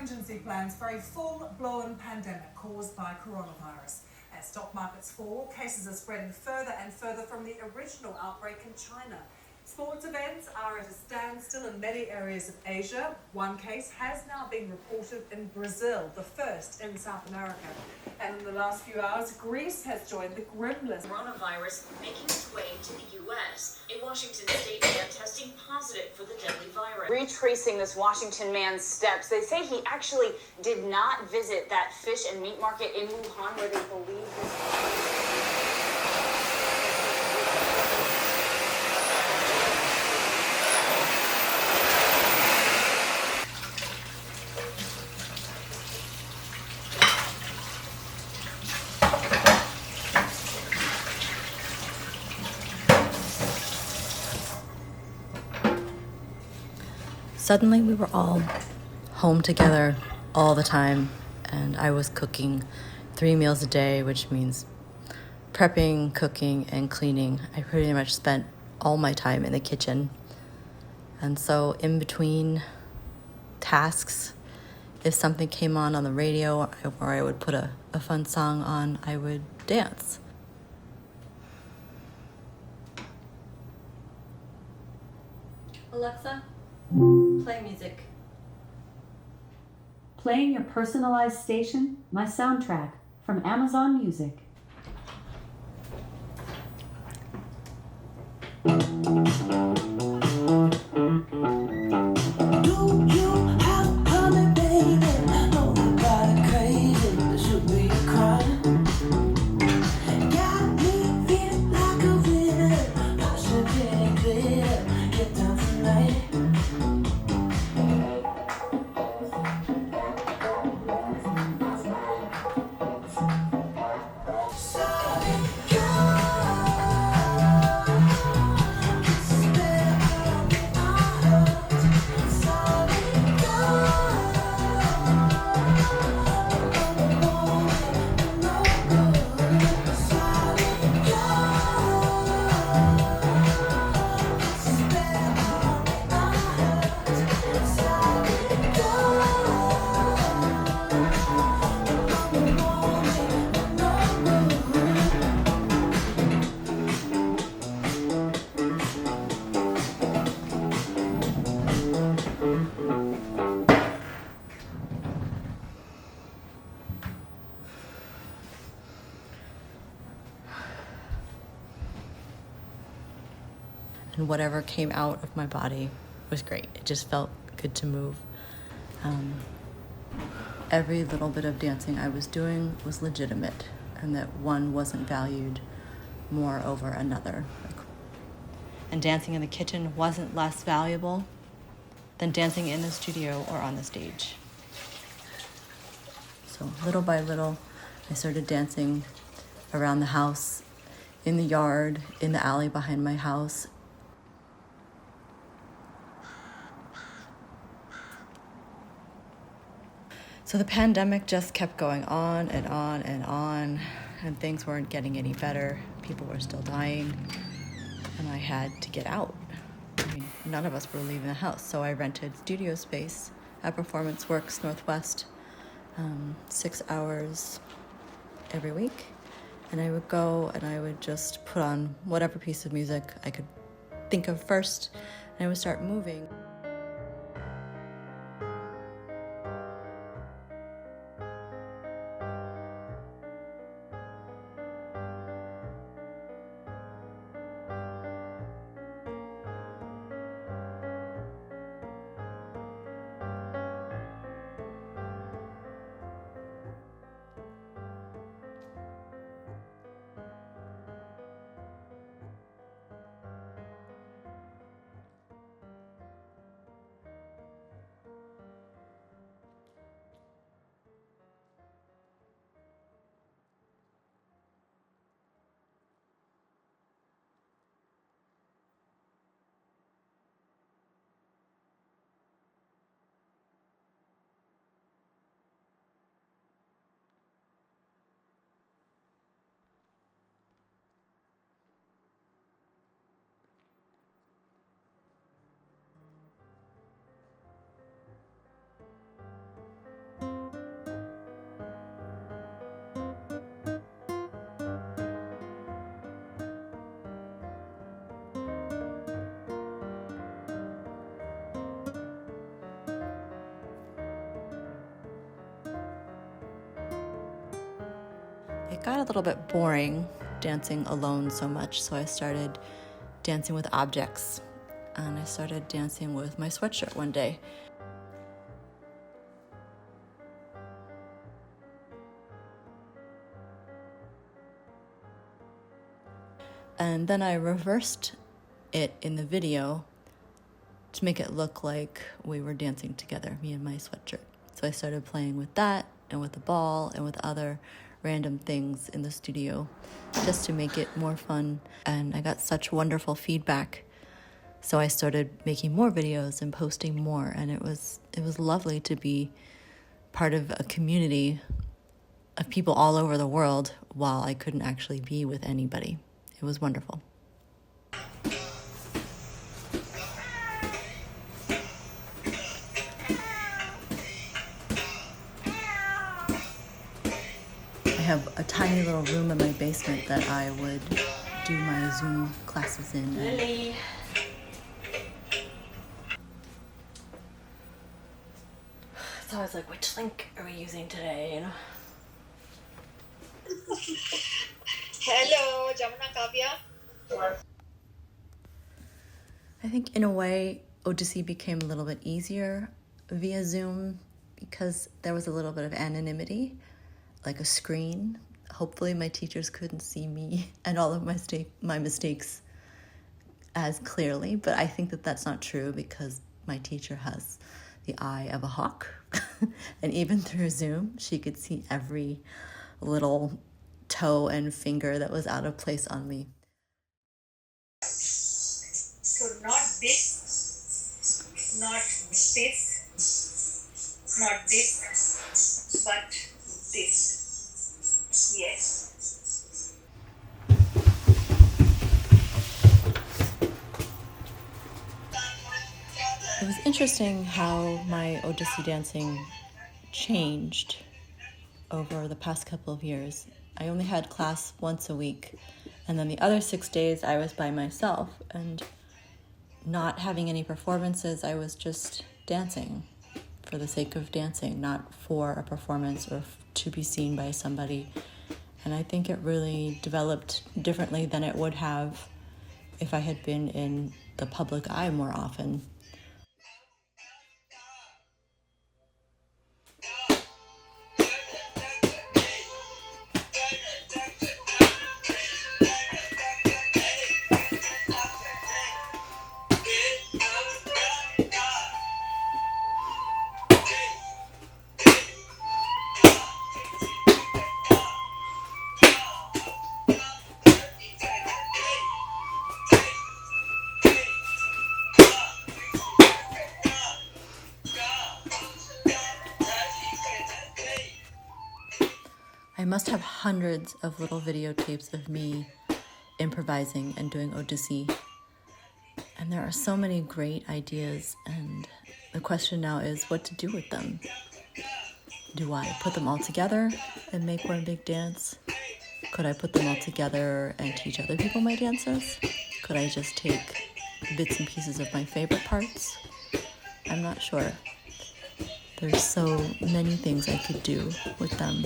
contingency plans for a full-blown pandemic caused by coronavirus. As stock markets fall, cases are spreading further and further from the original outbreak in China. Sports events are at a standstill in many areas of Asia. One case has now been reported in Brazil, the first in South America. And in the last few hours, Greece has joined the grim list. Coronavirus making its way to the U.S. A Washington state man testing positive for the deadly virus. Retracing this Washington man's steps, they say he actually did not visit that fish and meat market in Wuhan where they believe this. Suddenly we were all home together all the time, and I was cooking 3 meals a day, which means prepping, cooking, and cleaning. I pretty much spent all my time in the kitchen. And so in between tasks, if something came on the radio or I would put a fun song on, I would dance. Alexa, play music. Playing your personalized station, My Soundtrack, from Amazon Music. And whatever came out of my body was great. It just felt good to move. Every little bit of dancing I was doing was legitimate, and that one wasn't valued more over another. And dancing in the kitchen wasn't less valuable than dancing in the studio or on the stage. So little by little, I started dancing around the house, in the yard, in the alley behind my house. So the pandemic just kept going on and on and on, and things weren't getting any better. People were still dying, and I had to get out. I mean, none of us were leaving the house, so I rented studio space at Performance Works Northwest, 6 hours every week. And I would go and I would just put on whatever piece of music I could think of first, and I would start moving. got a little bit boring dancing alone so much, so I started dancing with objects. And I started dancing with my sweatshirt one day. And then I reversed it in the video to make it look like we were dancing together, me and my sweatshirt. So I started playing with that and with the ball and with other random things in the studio just to make it more fun. And I got such wonderful feedback. So I started making more videos and posting more, and it was lovely to be part of a community of people all over the world while I couldn't actually be with anybody. It was wonderful. I have a tiny little room in my basement that I would do my Zoom classes in. Lily. So I was like, which link are we using today? You know? Hello, Jamuna Kavya. I think in a way, Odyssey became a little bit easier via Zoom because there was a little bit of anonymity, like a screen. Hopefully my teachers couldn't see me and all of my mistakes as clearly, but I think that that's not true because my teacher has the eye of a hawk. And even through Zoom, she could see every little toe and finger that was out of place on me. So not this, not this, not this, but this. Yes. It was interesting how my Odyssey dancing changed over the past couple of years. I only had class once a week, and then the other 6 days I was by myself, and not having any performances, I was just dancing for the sake of dancing, not for a performance or to be seen by somebody. And I think it really developed differently than it would have if I had been in the public eye more often. I must have hundreds of little videotapes of me improvising and doing Odyssey. And there are so many great ideas, and the question now is what to do with them. Do I put them all together and make one big dance? Could I put them all together and teach other people my dances? Could I just take bits and pieces of my favorite parts? I'm not sure. There's so many things I could do with them.